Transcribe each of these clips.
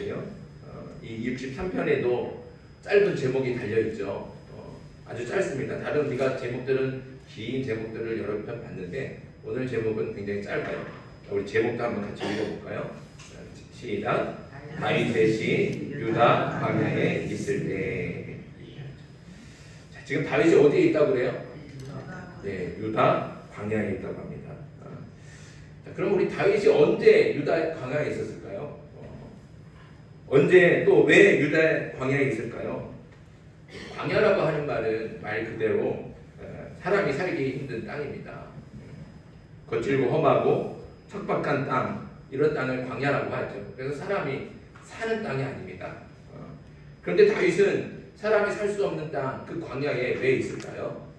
보세요. 이 63편에도 짧은 제목이 달려있죠. 아주 짧습니다. 다른 우리가 제목들은 긴 제목들을 여러 편 봤는데 오늘 제목은 굉장히 짧아요. 우리 제목도 한번 같이 읽어볼까요? 시작. 다윗의 시 유다 광야에 있을 때. 자, 지금 다윗이 어디에 있다고 그래요? 네, 유다 광야에 있다고 합니다. 자, 그럼 우리 다윗이 언제 유다 광야에 있었을까요? 언제 또 왜 유다 광야에 있을까요? 광야라고 하는 말은 말 그대로 사람이 살기 힘든 땅입니다. 거칠고 험하고 척박한 땅, 이런 땅을 광야라고 하죠. 그래서 사람이 사는 땅이 아닙니다. 그런데 다윗은 사람이 살 수 없는 땅, 그 광야에 왜 있을까요?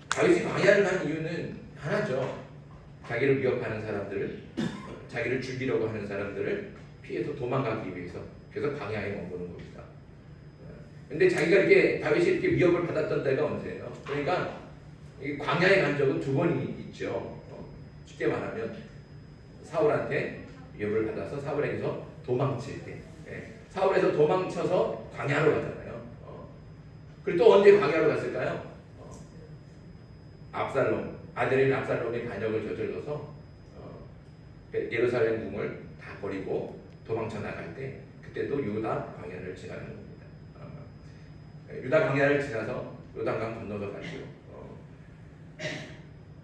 다윗이 광야를 한 이유는 하나죠. 자기를 위협하는 사람들을, 자기를 죽이려고 하는 사람들을 피해서 도망가기 위해서. 그래서 광야에 머무는 겁니다. 근데 자기가 이렇게 다윗이 이렇게 위협을 받았던 때가 언제예요? 그러니까 이 광야에 간 적은 두 번이 있죠. 쉽게 말하면 사울한테 위협을 받아서 사울에게서 도망칠 때, 사울에서 도망쳐서 광야로 가잖아요. 그리고 또 언제 광야로 갔을까요? 압살롬, 아들인 압살롬이 반역을 저질러서 예루살렘 궁을 다 버리고 도망쳐 나갈 때, 그때도 유다 광야를 지나는 겁니다. 유다 광야를 지나서 요단강 건너서 가죠.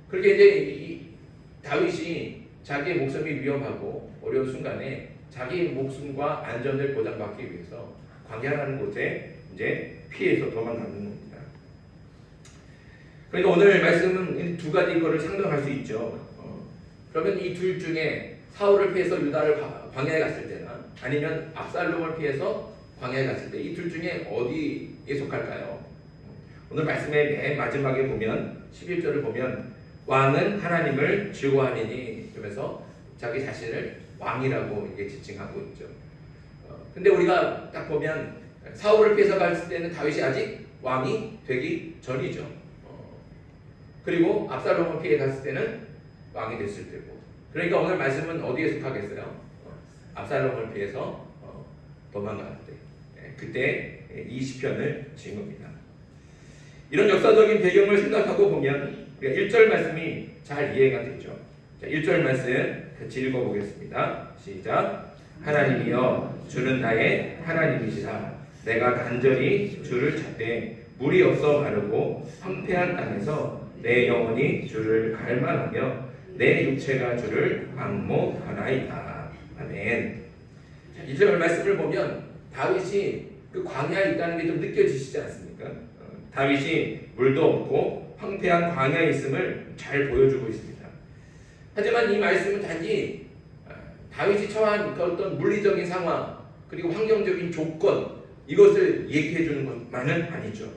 그렇게 이제 이 다윗이 자기의 목숨이 위험하고 어려운 순간에 자기 목숨과 안전을 보장받기 위해서 광야라는 곳에 이제 피해서 도망가는 겁니다. 그러니까 오늘 말씀은 이 두 가지 거를 상정할 수 있죠. 그러면 이 둘 중에 사울을 피해서 유다를 광야에 갔을 때나 아니면 압살롬을 피해서 광야에 갔을 때 이 둘 중에 어디에 속할까요? 오늘 말씀의 맨 마지막에 보면 11절을 보면 왕은 하나님을 즐거워하니니 그러면서 자기 자신을 왕이라고 이렇게 지칭하고 있죠. 근데 우리가 딱 보면 사울을 피해서 갔을 때는 다윗이 아직 왕이 되기 전이죠. 그리고 압살롬을 피해 갔을 때는 왕이 됐을 때고. 그러니까 오늘 말씀은 어디에 속하겠어요? 압살롬을 피해서 도망갈 때, 그때 이 시편을 지은 겁니다. 이런 역사적인 배경을 생각하고 보면 1절 말씀이 잘 이해가 되죠. 자, 1절 말씀 같이 읽어보겠습니다. 시작. 하나님이여 주는 나의 하나님이시라. 내가 간절히 주를 찾되 물이 없어 마르고 황폐한 땅에서 내 영혼이 주를 갈망하며 내 육체가 주를 앙모하나이다. 아멘. 자, 1절 말씀을 보면 다윗이 그 광야에 있다는 게 좀 느껴지시지 않습니까? 다윗이 물도 없고 황폐한 광야에 있음을 잘 보여주고 있습니다. 하지만 이 말씀은 단지 다윗이 처한 그 어떤 물리적인 상황 그리고 환경적인 조건 이것을 얘기해 주는 것만은 아니죠.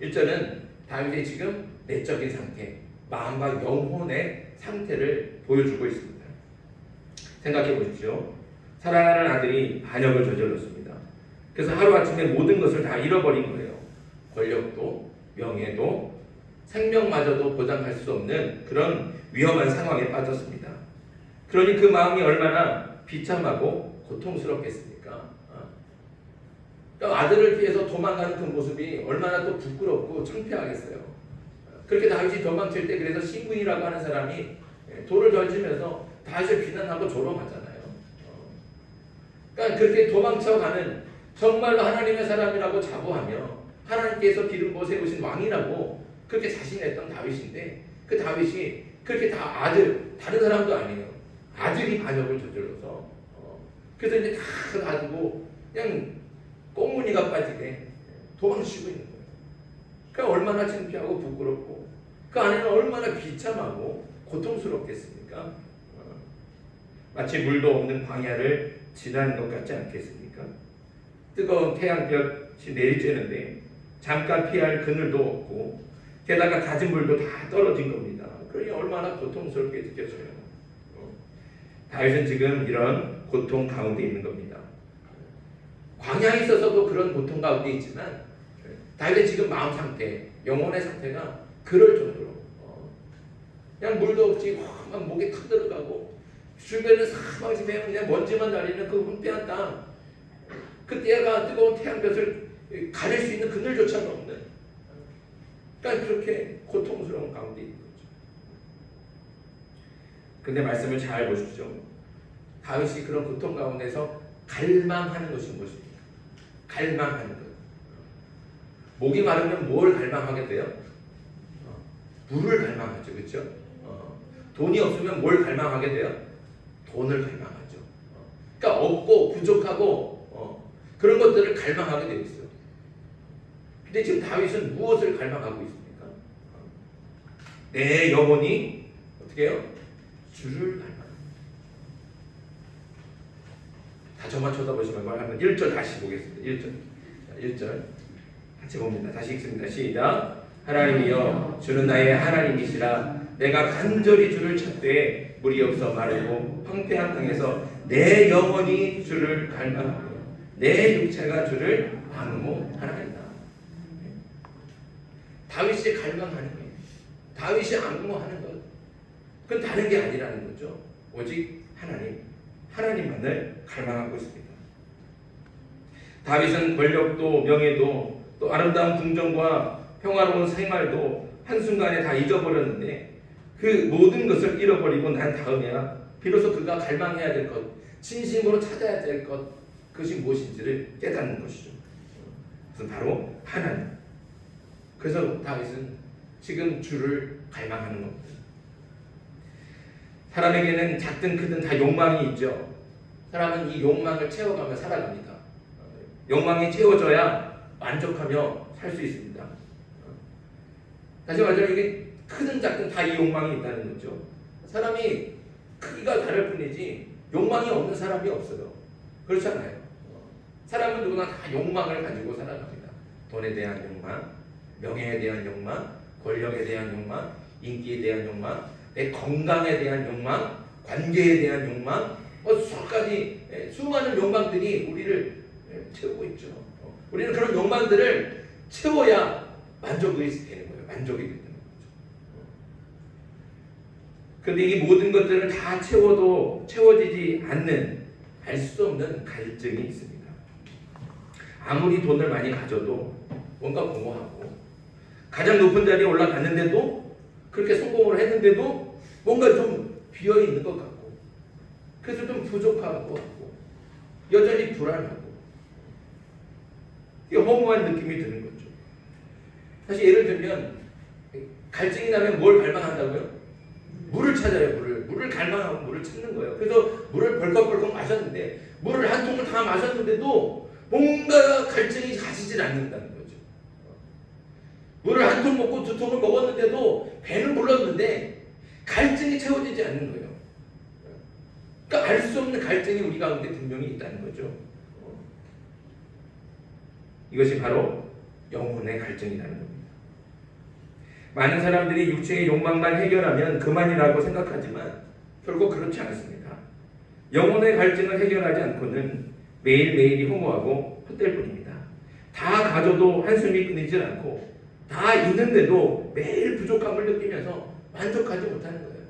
1절은 다윗의 지금 내적인 상태, 마음과 영혼의 상태를 보여주고 있습니다. 생각해 보십시오. 사랑하는 아들이 반역을 저질렀습니다. 그래서 하루아침에 모든 것을 다 잃어버린 거예요. 권력도, 명예도, 생명마저도 보장할 수 없는 그런 위험한 상황에 빠졌습니다. 그러니 그 마음이 얼마나 비참하고 고통스럽겠습니까? 그러니까 아들을 피해서 도망가는 그 모습이 얼마나 또 부끄럽고 창피하겠어요. 그렇게 다윗이 도망칠 때 그래서 신군이라고 하는 사람이 돌을 던지면서 다윗을 비난하고 조롱하잖아요. 그러니까 그렇게 도망쳐가는 정말로 하나님의 사람이라고 자부하며 하나님께서 기름부어 세우신 왕이라고 그렇게 자신했던 다윗인데 그 다윗이 그렇게 다 다른 사람도 아니에요. 아들이 반역을 저질러서 그래서 이제 다 놔두고 그냥 꽁무니가 빠지게 도망치고 있는 거예요. 그러니까 얼마나 창피하고 부끄럽고 그 안에는 얼마나 비참하고 고통스럽겠습니까? 마치 물도 없는 광야를 지나는 것 같지 않겠습니까? 뜨거운 태양볕이 내리쬐는데 잠깐 피할 그늘도 없고 게다가 잦은 물도 다 떨어진 겁니다. 그러니 얼마나 고통스럽게 느껴져요. 다윗은 지금 이런 고통 가운데 있는 겁니다. 광야에 있어서도 그런 고통 가운데 있지만 다윗의 지금 마음 상태, 영혼의 상태가 그럴 정도로 그냥 물도 없이 막 목에 탁 들어가고 주변에 사방에서 그냥 먼지만 날리는 그 훈폐한 땅, 그 때가 뜨거운 태양볕을 가릴 수 있는 그늘조차도 없는, 그러니까 그렇게 고통스러운 가운데 있는 거죠. 근데 말씀을 잘 보십시오. 다윗이 그런 고통 가운데서 갈망하는 것이 무엇입니까? 갈망하는 것. 목이 마르면 뭘 갈망하게 돼요? 물을 갈망하죠. 그렇죠? 돈이 없으면 뭘 갈망하게 돼요? 돈을 갈망하죠. 그러니까 없고 부족하고 그런 것들을 갈망하게 되어 있어요. 근데 지금 다윗은 무엇을 갈망하고 있습니까? 내 영혼이 어떻게 해요? 주를 갈망합니다. 다 저만 쳐다보시면 한번 1절 다시 보겠습니다. 1절 같이 봅니다. 다시 읽습니다. 시작. 하나님이여 주는 나의 하나님이시라. 내가 간절히 주를 찾되 물이 없어 마르고 황폐한 땅에서 내 영혼이 주를 갈망하고 내 육체가 주를 앙모하나이다. 다윗이 갈망하는 거예요. 다윗이 앙모하는 것. 그건 다른 게 아니라는 거죠. 오직 하나님만을 갈망하고 있습니다. 다윗은 권력도 명예도 또 아름다운 궁정과 평화로운 생활도 한순간에 다 잊어버렸는데 그 모든 것을 잃어버리고 난 다음에야 비로소 그가 갈망해야 될 것, 진심으로 찾아야 될 것, 그것이 무엇인지를 깨닫는 것이죠. 그것은 바로 하나님. 그래서 다윗은 지금 주를 갈망하는 겁니다. 사람에게는 작든 크든 다 욕망이 있죠. 사람은 이 욕망을 채워가며 살아갑니다. 욕망이 채워져야 만족하며 살 수 있습니다. 다시 말하자면 이게 크든 작든 다 이 욕망이 있다는 거죠. 사람이 크기가 다를 뿐이지 욕망이 없는 사람이 없어요. 그렇잖아요. 사람은 누구나 다 욕망을 가지고 살아갑니다. 돈에 대한 욕망, 명예에 대한 욕망, 권력에 대한 욕망, 인기에 대한 욕망, 내 건강에 대한 욕망, 관계에 대한 욕망, 수가지 수많은 욕망들이 우리를 채우고 있죠. 우리는 그런 욕망들을 채워야 만족이 되는 거예요. 만족이 되는 거죠. 그런데 이 모든 것들을 다 채워도 채워지지 않는 알 수 없는 갈증이 있습니다. 아무리 돈을 많이 가져도 뭔가 공허하고 가장 높은 자리에 올라갔는데도 그렇게 성공을 했는데도 뭔가 좀 비어있는 것 같고 그래서 좀 부족한 것 같고 여전히 불안하고 허무한 느낌이 드는 거죠. 사실 예를 들면 갈증이 나면 뭘 갈망한다고요? 물을 찾아요. 물을 갈망하고 물을 찾는 거예요. 그래서 물을 벌컥벌컥 마셨는데 물을 한 통을 다 마셨는데도 뭔가 갈증이 가시질 않는다는 거죠. 물을 한 통 먹고 두 통을 먹었는데도 배는 불렀는데 갈증이 채워지지 않는 거예요. 그러니까 알 수 없는 갈증이 우리 가운데 분명히 있다는 거죠. 이것이 바로 영혼의 갈증이라는 겁니다. 많은 사람들이 육체의 욕망만 해결하면 그만이라고 생각하지만 결국 그렇지 않습니다. 영혼의 갈증을 해결하지 않고는 매일매일이 허무하고 헛될 뿐입니다. 다 가져도 한숨이 끊이질 않고 다 있는데도 매일 부족함을 느끼면서 만족하지 못하는 거예요.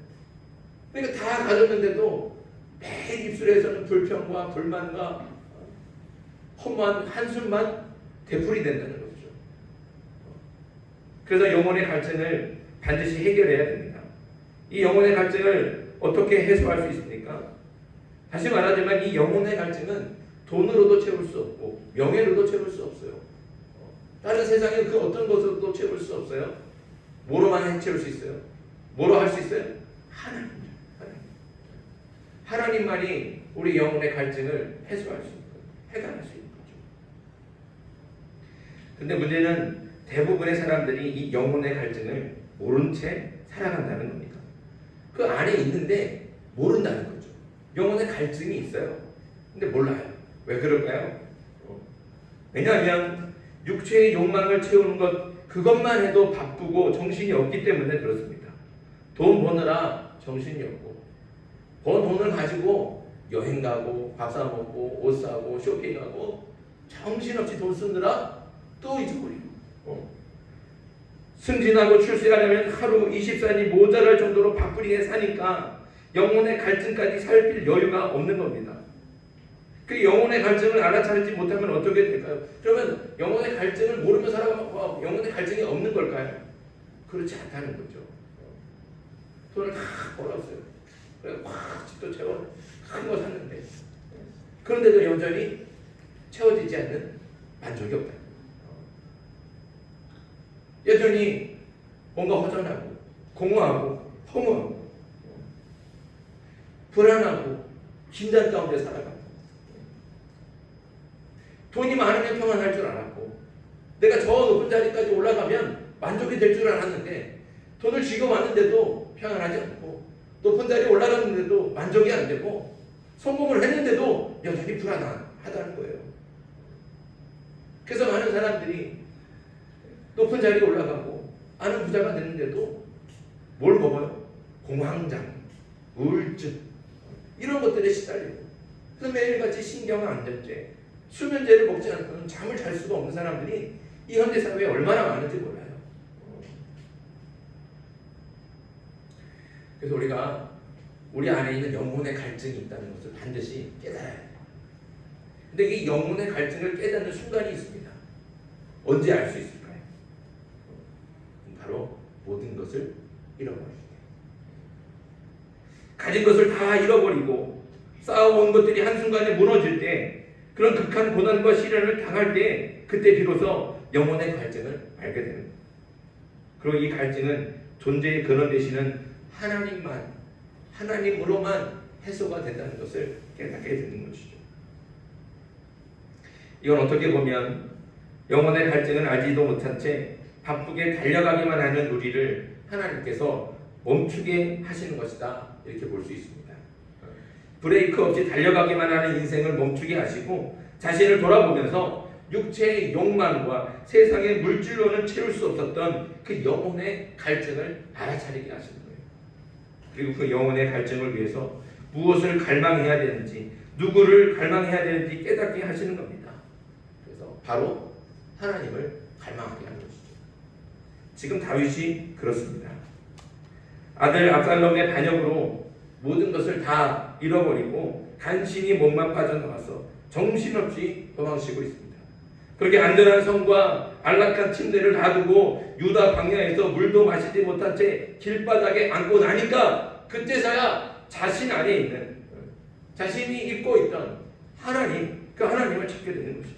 그러니까 다 가졌는데도 매일 입술에서는 불평과 불만과 허무한 한숨만 되풀이 된다는 거죠. 그래서 영혼의 갈증을 반드시 해결해야 됩니다. 이 영혼의 갈증을 어떻게 해소할 수 있습니까? 다시 말하지만 이 영혼의 갈증은 돈으로도 채울 수 없고 명예로도 채울 수 없어요. 다른 세상에 그 어떤 것으로도 채울 수 없어요. 뭐로만 채울 수 있어요? 뭐로 할 수 있어요? 하나님. 하나님만이 우리 영혼의 갈증을 해소할 수 있는 거예요. 해결할 수 있는 거죠. 근데 문제는 대부분의 사람들이 이 영혼의 갈증을 모른 채 살아간다는 겁니다. 그 안에 있는데 모른다는 거죠. 영혼의 갈증이 있어요. 근데 몰라요. 왜 그럴까요? 왜냐하면 육체의 욕망을 채우는 것 그것만 해도 바쁘고 정신이 없기 때문에 그렇습니다. 돈 버느라 정신이 없고 번 돈을 가지고 여행 가고 밥 사 먹고 옷 사고 쇼핑하고 정신없이 돈 쓰느라 또 잊어버리고 승진하고 출세하려면 하루 24니 모자랄 정도로 바쁘게 사니까 영혼의 갈증까지 살필 여유가 없는 겁니다. 그 영혼의 갈증을 알아차리지 못하면 어떻게 될까요? 그러면 영혼의 갈증을 모르며 살아가면 영혼의 갈증이 없는 걸까요? 그렇지 않다는 거죠. 돈을 다 벌었어요. 그래서 확 집도 채워 큰 거 샀는데 그런데도 여전히 채워지지 않는 만족이 없다. 여전히 뭔가 허전하고 공허하고 허무하고 불안하고 긴장 가운데 살아가고 돈이 많으면 평안할 줄 알았고 내가 저 높은 자리까지 올라가면 만족이 될 줄 알았는데 돈을 쥐고 왔는데도 평안하지 않고 높은 자리에 올라갔는데도 만족이 안 되고 성공을 했는데도 여전히 불안하다는 거예요. 그래서 많은 사람들이 높은 자리에 올라가고 아는 부자가 됐는데도 뭘 먹어요? 공황장, 우울증 이런 것들에 시달리고 그래서 매일같이 신경안정제, 수면제를 먹지 않고는 잠을 잘 수가 없는 사람들이 이 현대사회에 얼마나 많은지 몰라요. 그래서 우리가 우리 안에 있는 영혼의 갈증이 있다는 것을 반드시 깨달아야 해요. 근데 이 영혼의 갈증을 깨닫는 순간이 있습니다. 언제 알 수 있을까요? 바로 모든 것을 잃어버릴 때. 가진 것을 다 잃어버리고 쌓아온 것들이 한순간에 무너질 때 그런 극한 고난과 시련을 당할 때 그때 비로소 영혼의 갈증을 알게 되는 거예요. 그리고 이 갈증은 존재의 근원 되시는 하나님으로만 해소가 된다는 것을 깨닫게 되는 것이죠. 이건 어떻게 보면 영혼의 갈증을 알지도 못한 채 바쁘게 달려가기만 하는 우리를 하나님께서 멈추게 하시는 것이다 이렇게 볼 수 있습니다. 브레이크 없이 달려가기만 하는 인생을 멈추게 하시고 자신을 돌아보면서 육체의 욕망과 세상의 물질로는 채울 수 없었던 그 영혼의 갈증을 알아차리게 하시는 거예요. 그리고 그 영혼의 갈증을 위해서 무엇을 갈망해야 되는지 누구를 갈망해야 되는지 깨닫게 하시는 겁니다. 그래서 바로 하나님을 갈망하게 하는 것이죠. 지금 다윗이 그렇습니다. 아들 압살롬의 반역으로 모든 것을 다 잃어버리고 간신히 몸만 빠져나와서 정신없이 도망치고 있습니다. 그렇게 안전한 성과 안락한 침대를 놔두고 유다 광야에서 물도 마시지 못한 채 길바닥에 앉고 나니까 그때서야 자신 안에 있는 자신이 잊고 있던 하나님, 그 하나님을 찾게 되는 것이죠.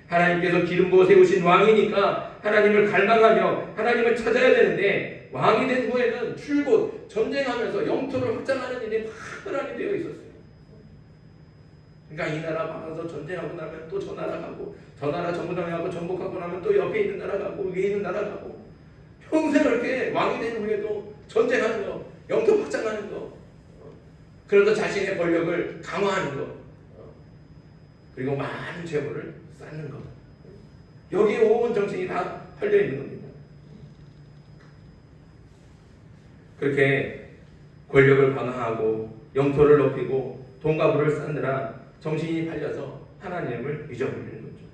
하나님께서 기름 부어 세우신 왕이니까 하나님을 갈망하며 하나님을 찾아야 되는데 왕이 된 후에는 출곳, 전쟁하면서 영토를 확장하는 일이 많이 되어 있었어요. 그러니까 이 나라 막아서 전쟁하고 나면 또 저 나라 가고 저 나라 정부당하고 정복하고 나면 또 옆에 있는 나라 가고 위에 있는 나라 가고 평생 그렇게 왕이 된 후에도 전쟁하는 거, 영토 확장하는 거, 그러다 자신의 권력을 강화하는 거, 그리고 많은 재물을 쌓는 것. 여기에 온 정신이 다 팔려 있는 겁니다. 그렇게 권력을 강화하고 영토를 높이고 돈과 부를 쌓느라 정신이 팔려서 하나님을 잊어버리는 거죠.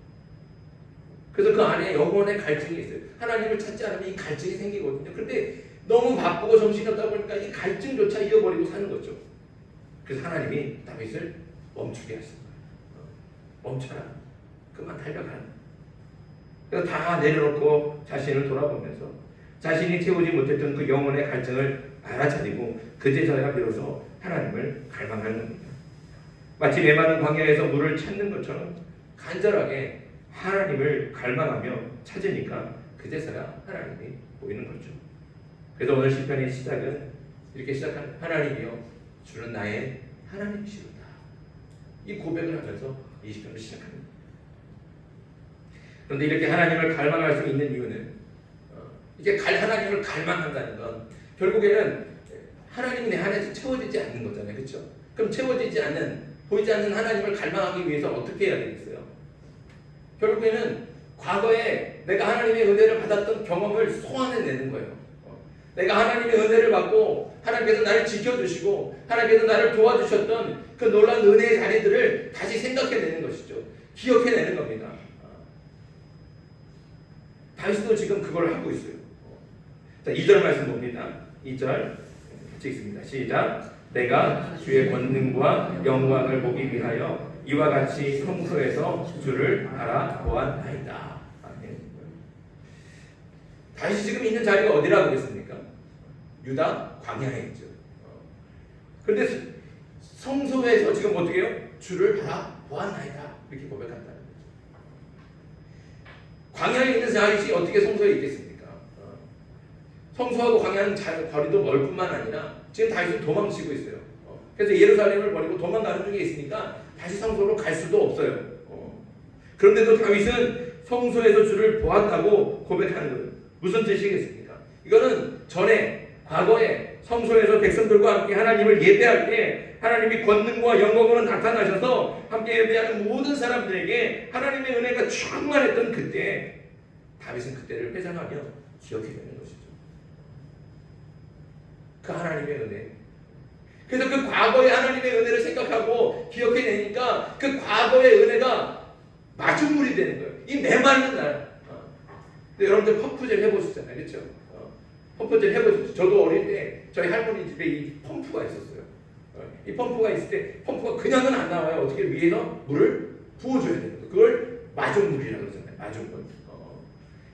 그래서 그 안에 영혼의 갈증이 있어요. 하나님을 찾지 않으면 이 갈증이 생기거든요. 그런데 너무 바쁘고 정신이 없다 보니까 이 갈증조차 잃어버리고 사는 거죠. 그래서 하나님이 다윗을 멈추게 하신 거예요. 멈춰라. 그만 달려가라. 그래서 다 내려놓고 자신을 돌아보면서 자신이 채우지 못했던 그 영혼의 갈증을 알아차리고 그제서야 비로소 하나님을 갈망하는 겁니다. 마치 메마른 광야에서 물을 찾는 것처럼 간절하게 하나님을 갈망하며 찾으니까 그제서야 하나님이 보이는 거죠. 그래서 오늘 시편의 시작은 이렇게 시작한 하나님이여 주는 나의 하나님이시로다. 이 고백을 하면서 이 시편을 시작합니다. 그런데 이렇게 하나님을 갈망할 수 있는 이유는 이게 하나님을 갈망한다는 건 결국에는 하나님이 내 안에서 채워지지 않는 거잖아요. 그렇죠? 그럼 채워지지 않는 보이지 않는 하나님을 갈망하기 위해서 어떻게 해야 되겠어요? 결국에는 과거에 내가 하나님의 은혜를 받았던 경험을 소환해내는 거예요. 내가 하나님의 은혜를 받고 하나님께서 나를 지켜주시고 하나님께서 나를 도와주셨던 그 놀라운 은혜의 자리들을 다시 생각해내는 것이죠. 기억해내는 겁니다. 다윗도 지금 그걸 하고 있어요. 자, 2절 말씀 봅니다. 2절 같이 읽습니다. 시작. 내가 주의 권능과 영광을 보기 위하여 이와 같이 성소에서 주를 바라보았나이다. 다윗이 지금 있는 자리가 어디라고 그랬습니까? 유다 광야에 있죠. 그런데 성소에서 지금 어떻게 해요? 주를 바라보았나이다. 이렇게 고백한다는 거죠. 광야에 있는 다윗이 어떻게 성소에 있겠습니까? 성소하고 광야는 거리도 멀 뿐만 아니라 지금 다윗은 도망치고 있어요. 그래서 예루살렘을 버리고 도망가는 중에 있으니까 다시 성소로 갈 수도 없어요. 그런데도 다윗은 성소에서 주를 보았다고 고백하는 거예요. 무슨 뜻이겠습니까? 이거는 전에 과거에 성소에서 백성들과 함께 하나님을 예배할 때 하나님이 권능과 영광으로 나타나셔서 함께 예배하는 모든 사람들에게 하나님의 은혜가 충만했던 그때 다윗은 그때를 회상하며 기억해 내는 것이죠. 그 하나님의 은혜. 그래서 그 과거의 하나님의 은혜를 생각하고 기억해 내니까 그 과거의 은혜가 마중물이 되는 거예요. 이 메마른 날. 여러분들 펌프질 해보셨잖아요. 그렇죠? 펌프질 해보셨죠? 저도 어릴 때 저희 할머니 집에 이 펌프가 있었어요. 이 펌프가 있을 때 펌프가 그냥은 안 나와요. 어떻게 위에서 물을 부어줘야 되는 거예요. 그걸 마중물이라고 그러잖아요. 마중물.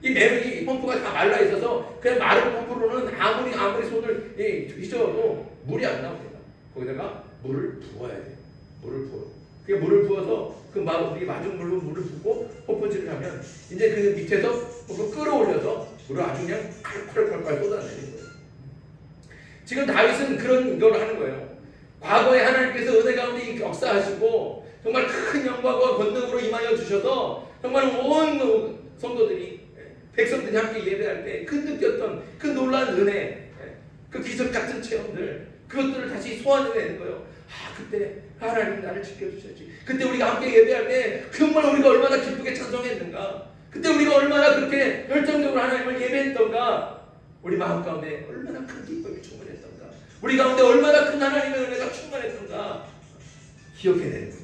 이 펌프가 다 말라 있어서 그냥 마른 펌프로는 아무리 손을 휘저어도 물이 안 나옵니다. 거기다가 물을 부어야 돼요. 물을 부어. 그 물을 부어서 그 마중물로 물을 붓고 펌프질을 하면 이제 그 밑에서 끌어올려서 물을 아주 그냥 콸콸콸콸 쏟아내는 거예요. 지금 다윗은 그런 걸 하는 거예요. 과거에 하나님께서 은혜 가운데 역사하시고 정말 큰 영광과 권능으로 임하여 주셔서 정말 온 성도들이 백성들이 함께 예배할 때 그 느꼈던 그 놀라운 은혜, 그 기적 같은 체험들, 그것들을 다시 소환해내는 거예요. 그때 하나님 나를 지켜주셨지. 그때 우리가 함께 예배할 때 정말 우리가 얼마나 기쁘게 찬송했는가. 그때 우리가 얼마나 그렇게 열정적으로 하나님을 예배했던가. 우리 마음 가운데 얼마나 큰 기쁨이 충만했던가. 우리 가운데 얼마나 큰 하나님의 은혜가 충만했던가. 기억해내는 거죠.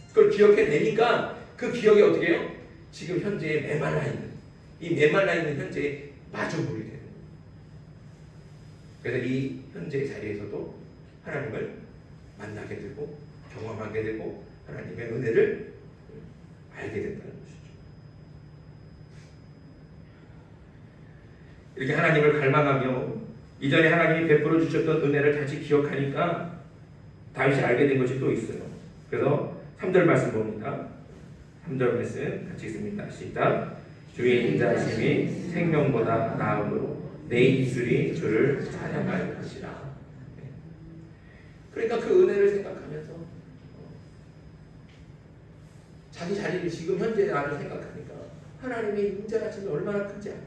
그걸 기억해내니까 그 기억이 어떻게 해요? 지금 현재에 메말라 있는, 이 메말라 있는 현재의 마중물이 되는 거예요. 그래서 이 현재의 자리에서도 하나님을 만나게 되고 경험하게 되고 하나님의 은혜를 알게 된다는 것이죠. 이렇게 하나님을 갈망하며 이전에 하나님이 베풀어 주셨던 은혜를 다시 기억하니까 다윗이 알게 된 것이 또 있어요. 그래서 3절 말씀 봅니다. 3절 말씀 같이 읽습니다. 시작. 주의 인자하심이 생명보다 나음으로 내 입술이 주를 찬양할 것이라. 그러니까 그 은혜를 생각하면서 자기 자리를 지금 현재 나를 생각하니까 하나님의 인자하심이 얼마나 큰지 알아요.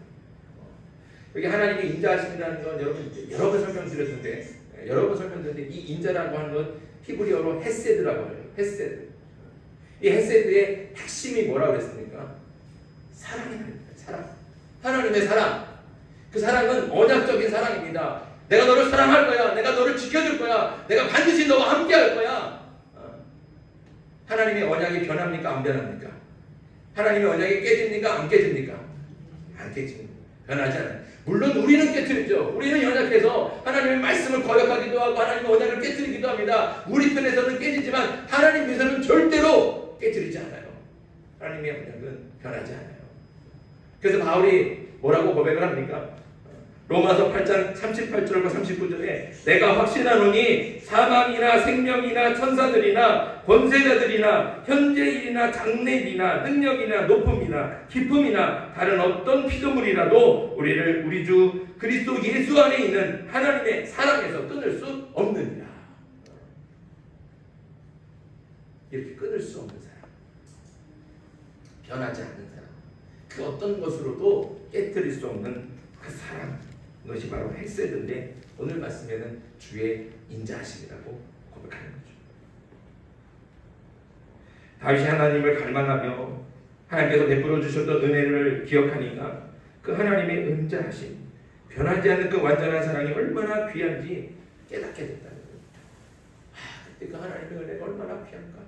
여기 하나님의 인자하심이라는 건 여러분 여러 번 설명드렸는데 이 인자라고 하는 건 히브리어로 헤세드라고 해요. 헤세드. 이 헤세드의 핵심이 뭐라고 그랬습니까? 사랑이랍니다. 사랑. 하나님의 사랑. 그 사랑은 언약적인 사랑입니다. 내가 너를 사랑할 거야. 내가 너를 지켜줄 거야. 내가 반드시 너와 함께 할 거야. 하나님의 언약이 변합니까? 안 변합니까? 하나님의 언약이 깨집니까? 안 깨집니까? 안 깨집니다. 변하지 않아요. 물론 우리는 깨뜨리죠. 우리는 연약해서 하나님의 말씀을 거역하기도 하고 하나님의 언약을 깨뜨리기도 합니다. 우리 편에서는 깨지지만 하나님 편에서는 절대로 깨뜨리지 않아요. 하나님의 언약은 변하지 않아요. 그래서 바울이 뭐라고 고백을 합니까? 로마서 8장 38절과 39절에 내가 확신하노니 사망이나 생명이나 천사들이나 권세자들이나 현재일이나 장래일이나 능력이나 높음이나 깊음이나 다른 어떤 피조물이라도 우리를 우리 주 그리스도 예수 안에 있는 하나님의 사랑에서 끊을 수 없느니라. 이렇게 끊을 수 없는 사랑, 변하지 않는 사랑, 그 어떤 것으로도 깨뜨릴 수 없는 그 사랑, 그것이 바로 헤세드인데 오늘 말씀에는 주의 인자하심이라고 고백하는 거죠. 다윗이 하나님을 갈망하며 하나님께서 베풀어 주셨던 은혜를 기억하니까 그 하나님의 인자하심, 변하지 않는 그 완전한 사랑이 얼마나 귀한지 깨닫게 된다는 거예요. 그때 그 하나님의 은혜가 얼마나 귀한가?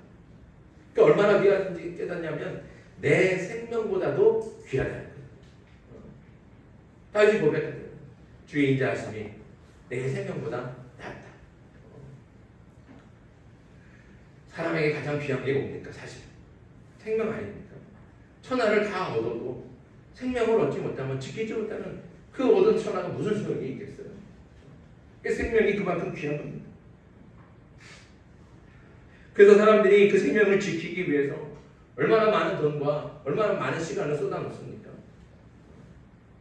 그 얼마나 귀한지 깨닫냐면 내 생명보다도 귀하다는 거예요. 다윗이 고백하는 주의 인자하심이 내 생명보다 낫다. 사람에게 가장 귀한 게 뭡니까? 사실 생명 아닙니까? 천하를 다 얻어도 생명을 얻지 못하면, 지키지 못하면 그 얻은 천하가 무슨 소용이 있겠어요? 생명이 그만큼 귀한 겁니다. 그래서 사람들이 그 생명을 지키기 위해서 얼마나 많은 돈과 얼마나 많은 시간을 쏟아놓습니까?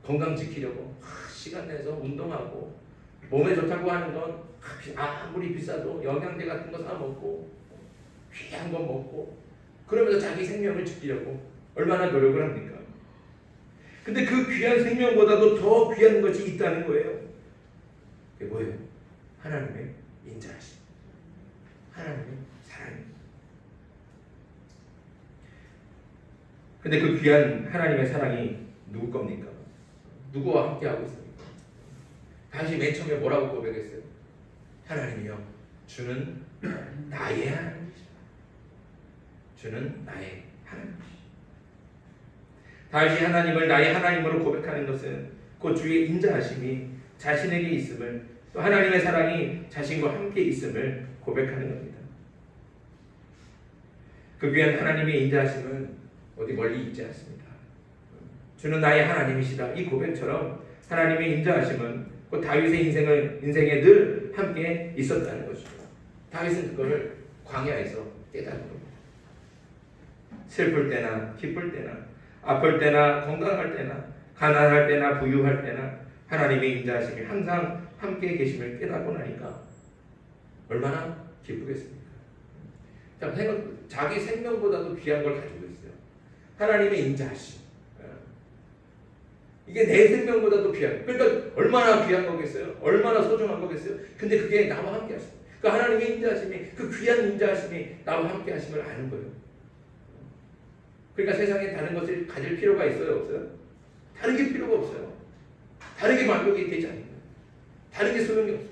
건강 지키려고 시간 내서 운동하고 몸에 좋다고 하는 건 아무리 비싸도 영양제 같은 거 사 먹고 귀한 거 먹고 그러면서 자기 생명을 지키려고 얼마나 노력을 합니까? 근데 그 귀한 생명보다도 더 귀한 것이 있다는 거예요. 그게 뭐예요? 하나님의 인자하심, 하나님의 사랑입니다. 근데 그 귀한 하나님의 사랑이 누구 겁니까? 누구와 함께하고 있습니까? 다시 맨 처음에 뭐라고 고백했어요? 하나님이여, 주는 나의 하나님이시다. 주는 나의 하나님이시다. 다시 하나님을 나의 하나님으로 고백하는 것은 그 주의 인자하심이 자신에게 있음을, 또 하나님의 사랑이 자신과 함께 있음을 고백하는 겁니다. 그 귀한 하나님의 인자하심은 어디 멀리 있지 않습니다. 주는 나의 하나님이시다. 이 고백처럼 하나님의 인자하심은 그 다윗의 인생에 늘 함께 있었다는 것이죠. 다윗은 그거를 광야에서 깨달은 겁니다. 슬플 때나 기쁠 때나 아플 때나 건강할 때나 가난할 때나 부유할 때나 하나님의 인자하심이 항상 함께 계심을 깨닫고 나니까 얼마나 기쁘겠습니까? 자기 생명보다도 귀한 걸 가지고 있어요. 하나님의 인자하심. 이게 내 생명보다도 귀한, 그러니까 얼마나 귀한 거겠어요? 얼마나 소중한 거겠어요? 근데 그게 나와 함께 하심. 그 하나님의 인자하심이, 그 귀한 인자하심이 나와 함께 하심을 아는 거예요. 그러니까 세상에 다른 것을 가질 필요가 있어요? 없어요? 다른 게 필요가 없어요. 다른 게 만족이 되지 않는 거예요. 다른 게 소용이 없어요.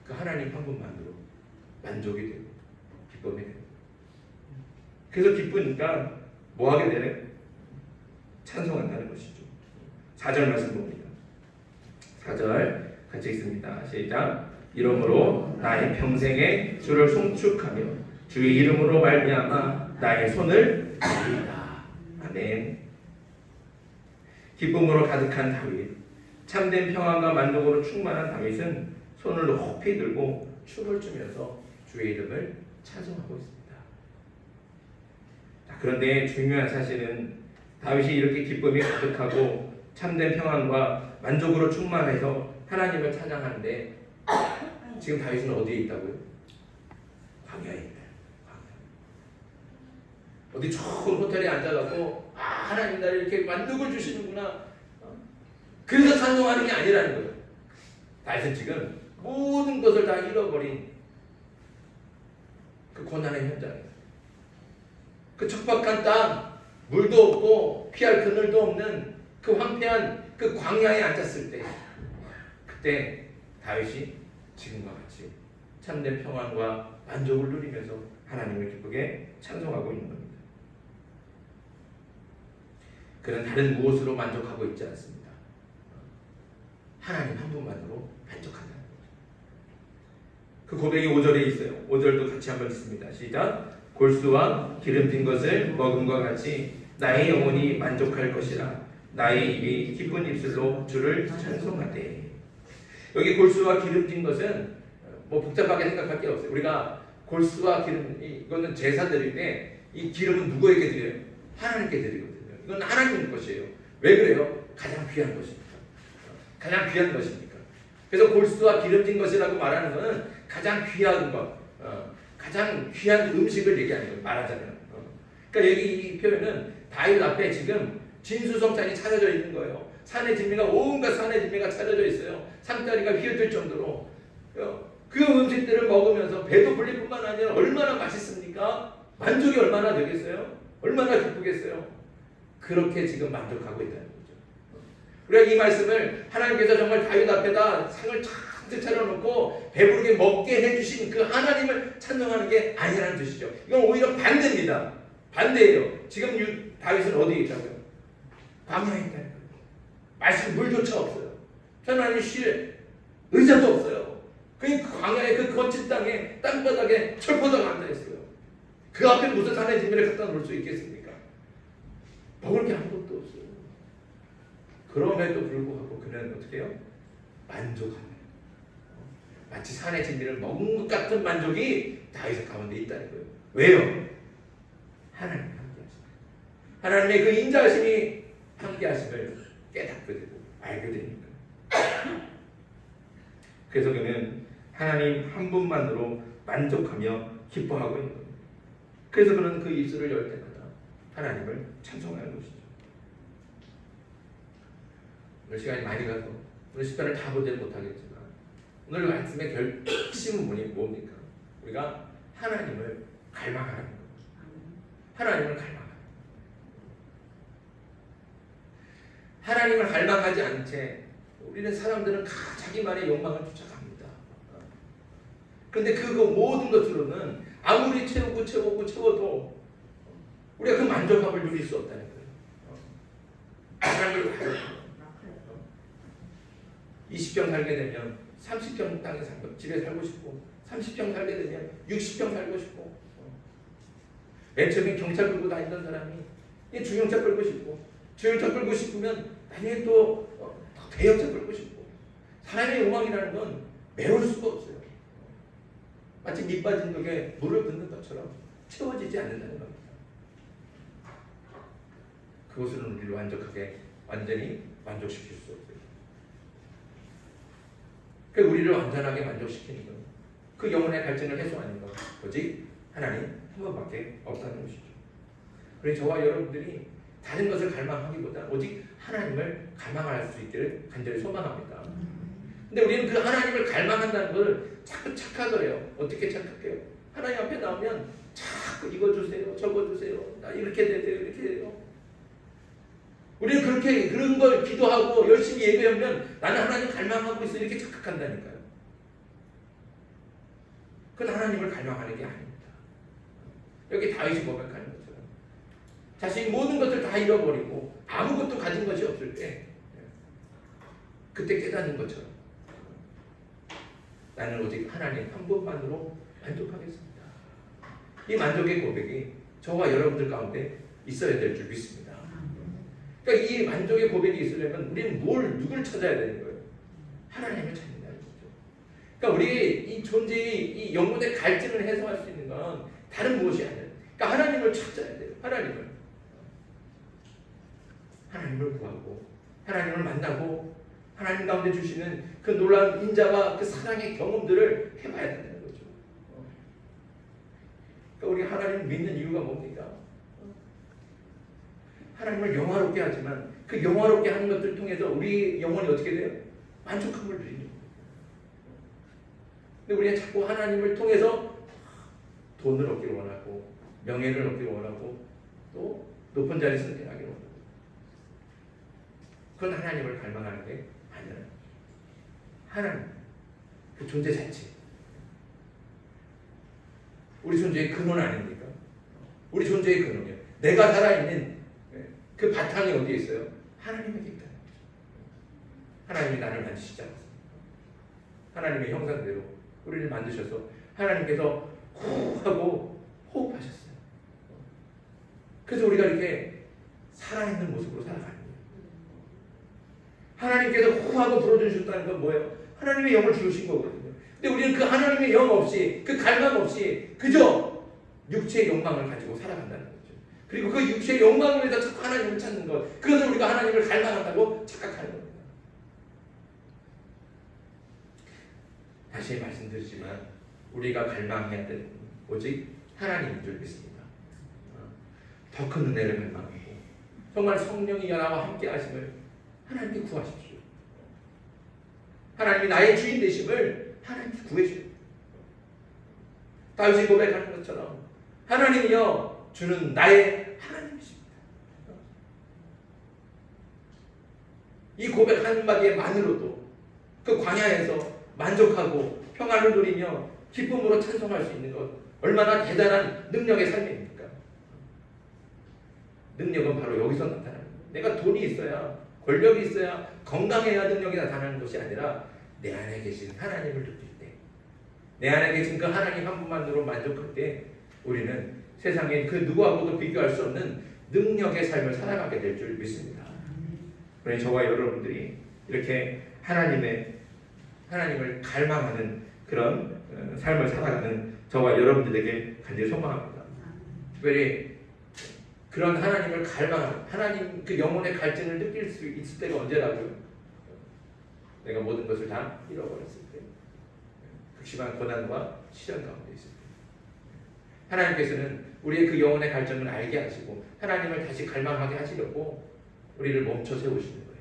그 하나님 한 분만으로 만족이 되고 기쁨이 되고. 그래서 기쁘니까 뭐 하게 되나요? 찬송한다는 것이죠. 4절 말씀 봅니다. 4절 같이 읽습니다. 시작. 이러므로 나의 평생에 주를 송축하며 주의 이름으로 말미암아 나의 손을 드리리다. 아멘. 기쁨으로 가득한 다윗, 참된 평안과 만족으로 충만한 다윗은 손을 높이 들고 춤을 추면서 주의 이름을 찬송하고 있습니다. 자, 그런데 중요한 사실은 다윗이 이렇게 기쁨이 가득하고 참된 평안과 만족으로 충만해서 하나님을 찬양하는데 지금 다윗은 어디에 있다고요? 광야에 있다. 어디 좋은 호텔에 앉아갖고 하나님 나를 이렇게 만족을 주시는구나. 그래서 찬송하는 게 아니라는 거예요. 다윗은 지금 모든 것을 다 잃어버린 그 고난의 현장에, 그 척박한 땅, 물도 없고 피할 그늘도 없는 그 황폐한 그 광야에 앉았을 때, 그때 다윗이 지금과 같이 참된 평안과 만족을 누리면서 하나님을 기쁘게 찬송하고 있는 겁니다. 그는 다른 무엇으로 만족하고 있지 않습니다. 하나님 한 분만으로 만족한다는 거죠. 그 고백이 5절에 있어요. 5절도 같이 한번 읽습니다. 시작. 골수와 기름진 것을 먹음과 같이 나의 영혼이 만족할 것이라. 나의 입이 기쁜 입술로 주를 찬송하되. 여기 골수와 기름진 것은 뭐 복잡하게 생각할 게 없어요. 우리가 골수와 기름, 이거는 제사 드릴 때 이 기름은 누구에게 드려요? 하나님께 드리거든요. 이건 하나님 것이에요. 왜 그래요? 가장 귀한 것이니까. 가장 귀한 것이니까. 그래서 골수와 기름진 것이라고 말하는 것은 가장 귀한 것, 가장 귀한 음식을 얘기하는 거예요. 말하자면. 그러니까 여기 이 표현은 다윗 앞에 지금 진수성찬이 차려져 있는 거예요. 산의 진미가, 온갖 산의 진미가 차려져 있어요. 상다리가 휘어질 정도로. 그 음식들을 먹으면서 배도 불릴 뿐만 아니라 얼마나 맛있습니까? 만족이 얼마나 되겠어요? 얼마나 기쁘겠어요? 그렇게 지금 만족하고 있다는 거죠. 우리가 이 말씀을 하나님께서 정말 다윗 앞에다 상을 잔뜩 차려놓고 배부르게 먹게 해주신 그 하나님을 찬송하는 게 아니라는 뜻이죠. 이건 오히려 반대입니다. 반대예요. 지금 다윗은 어디에 있다고요? 광야에 있다는 거예요. 마실 물조차 없어요. 편안히 쉴 의자도 없어요. 그 광야의 그 거친 땅에 땅바닥에 철포도가 앉아있어요. 그 앞에 무슨 산의 진미를 갖다 놓을 수 있겠습니까? 먹을 게 아무것도 없어요. 그럼에도 불구하고 그는 어떻게 해요? 만족하네요. 마치 산의 진미를 먹은 것 같은 만족이 다윗의 가운데 있다는 거예요. 왜요? 하나님이 함께하십니다. 하나님의 그 인자하심이 함께하심을 깨닫게 되고 알게 되니까. 그래서 그는 하나님 한 분만으로 만족하며 기뻐하고 있는 겁니다. 그래서 그는 그 입술을 열 때마다 하나님을 찬송하는 것이죠. 오늘 시간이 많이 가서 오늘 시간을 다 보지 못하겠지만 오늘 말씀의 결심은 뭡니까? 우리가 하나님을 갈망하는 겁니다. 하나님을 갈망하는 하나님을 갈망하지 않은 채 우리는 사람들은 자기만의 욕망을 쫓아갑니다. 그런데 그 모든 것으로는 아무리 채워도 우리가 그 만족함을 누릴 수 없다는 거예요. 하나님을 갈망하는 20평 살게 되면 30평 땅에 집에 살고 싶고 30평 살게 되면 60평 살고 싶고 맨 처음에 경찰 끌고 다니던 사람이 중형차 끌고 싶고 중형차 끌고 싶으면 나중에 또 대형차 끌고 싶고 사람의 욕망이라는 건 메울 수가 없어요. 마치 밑 빠진 벽에 물을 붓는 것처럼 채워지지 않는다는 겁니다. 그것은 우리를 완전히 만족시킬 수 없어요. 그 우리를 완전하게 만족시키는 것, 그 영혼의 갈증을 해소하는 것, 오직 하나님 한 번밖에 없다는 것이죠. 우리 저와 여러분들이 다른 것을 갈망하기보다 오직 하나님을 갈망할 수 있기를 간절히 소망합니다. 근데 우리는 그 하나님을 갈망한다는 걸 자꾸 착각을 해요. 어떻게 착각해요? 하나님 앞에 나오면 자꾸 이거 주세요, 저거 주세요, 나 이렇게 되세요, 이렇게 돼요. 우리는 그런 걸 기도하고 열심히 예배하면 나는 하나님 갈망하고 있어 이렇게 착각한다니까요. 그건 하나님을 갈망하는 게 아닙니다. 여기 다윗이 고백하는 것처럼 자신이 모든 것을 다 잃어버리고 아무것도 가진 것이 없을 때 그때 깨닫는 것처럼 나는 오직 하나님 한 분만으로 만족하겠습니다. 이 만족의 고백이 저와 여러분들 가운데 있어야 될 줄 믿습니다. 그러니까 이 만족의 고백이 있으려면 우리는 누굴 찾아야 되는 거예요? 하나님을 찾는다는 거죠. 그러니까 우리의 이 존재의 이 영혼의 갈증을 해소할 수 있는 건 다른 무엇이 아니에요. 그러니까 하나님을 찾아야 돼요. 하나님을 구하고 하나님을 만나고 하나님 가운데 주시는 그 놀라운 인자와 그 사랑의 경험들을 해봐야 된다는 거죠. 그러니까 우리 하나님을 믿는 이유가 뭡니까? 하나님을 영화롭게 하지만 그 영화롭게 하는 것들을 통해서 우리 영혼이 어떻게 돼요? 만족함을 누리는 거예요. 근데 우리가 자꾸 하나님을 통해서 돈을 얻기를 원하고 명예를 얻기를 원하고 또 높은 자리 선택하기를 원하고 그건 하나님을 갈망하는 게 아니라는 거죠. 하나님 그 존재 자체 우리 존재의 근원 아닙니까? 우리 존재의 근원이에요. 내가 살아있는 그 바탕이 어디에 있어요? 하나님에게 있다는 거죠. 하나님이 나를 만드시지 않았습니까? 하나님의 형상대로 우리를 만드셔서 하나님께서 후 하고 호흡하셨어요. 그래서 우리가 이렇게 살아있는 모습으로 살아가는 거예요. 하나님께서 후 하고 불어주셨다는 건 뭐예요? 하나님의 영을 주신 거거든요. 근데 우리는 그 하나님의 영 없이 그 갈망 없이 그저 육체의 욕망을 가지고 살아간다는 거예요. 그리고 그 육체의 욕망을 위해서 자꾸 하나님을 찾는 것, 그것을 우리가 하나님을 갈망한다고 착각하는 겁니다. 다시 말씀드리지만 우리가 갈망해야 되는 오직 하나님인 줄 믿습니다. 더 큰 은혜를 갈망하고 정말 성령이 나와 함께 하심을 하나님께 구하십시오. 하나님이 나의 주인 되심을 하나님께 구해주세요. 다윗이 고백하는 것처럼 하나님이여 주는 나의 하나님이십니다. 이 고백 한마디에만으로도 그 광야에서 만족하고 평안을 누리며 기쁨으로 찬송할 수 있는 것 얼마나 대단한 능력의 삶입니까? 능력은 바로 여기서 나타나는 거예요. 내가 돈이 있어야 권력이 있어야 건강해야 능력이 나타나는 것이 아니라 내 안에 계신 하나님을 느낄 때 내 안에 계신 그 하나님 한 분만으로 만족할 때 우리는 세상에 그 누구하고도 비교할 수 없는 능력의 삶을 살아가게 될 줄 믿습니다. 그러니 저와 여러분들이 이렇게 하나님을 갈망하는 그런 삶을 살아가는 저와 여러분들에게 간절히 소망합니다. 특별히 그런 하나님을 갈망하는 하나님 그 영혼의 갈증을 느낄 수 있을 때가 언제라고요? 내가 모든 것을 다 잃어버렸을 때, 극심한 고난과 시련 가운데 있을 때, 하나님께서는 우리의 그 영혼의 갈증을 알게 하시고 하나님을 다시 갈망하게 하시려고 우리를 멈춰 세우시는 거예요.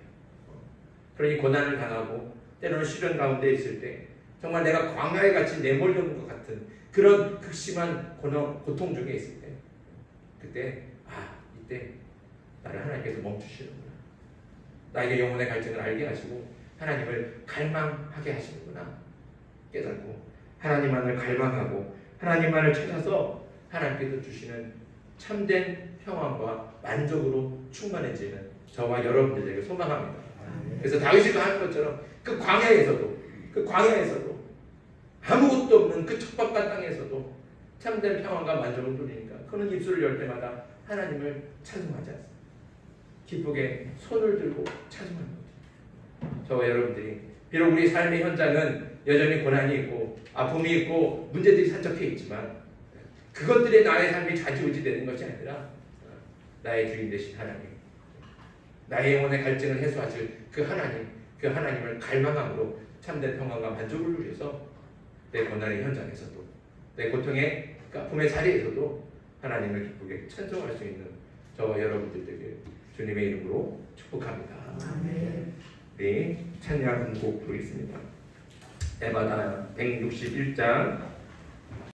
그러니 고난을 당하고 때로는 시련 가운데 있을 때 정말 내가 광야에 같이 내몰려는 것 같은 그런 극심한 고통 중에 있을 때, 그때 이때 나를 하나님께서 멈추시는구나. 나에게 영혼의 갈증을 알게 하시고 하나님을 갈망하게 하시는구나 깨닫고 하나님만을 갈망하고 하나님만을 찾아서 하나님께서 주시는 참된 평안과 만족으로 충만해지는 저와 여러분들에게 소망합니다. 그래서 다윗이 한 것처럼 그 광야에서도 아무것도 없는 그 척박한 땅에서도 참된 평안과 만족을 누리니까 그는 입술을 열 때마다 하나님을 찬송하지 않습니다. 기쁘게 손을 들고 찬송하는 거죠. 저와 여러분들이 비록 우리 삶의 현장은 여전히 고난이 있고 아픔이 있고 문제들이 산적해 있지만 그것들이 나의 삶이 좌지우지되는 것이 아니라 나의 주인 되신 하나님, 나의 영혼의 갈증을 해소하실 그 하나님을 갈망함으로 참된 평안과 만족을 누려서 내 고난의 현장에서도 내 고통의 아픔의 자리에서도 하나님을 기쁘게 찬송할 수 있는 저와 여러분들에게 주님의 이름으로 축복합니다. 네, 찬양 한 곡 부르겠습니다. 에바다 161장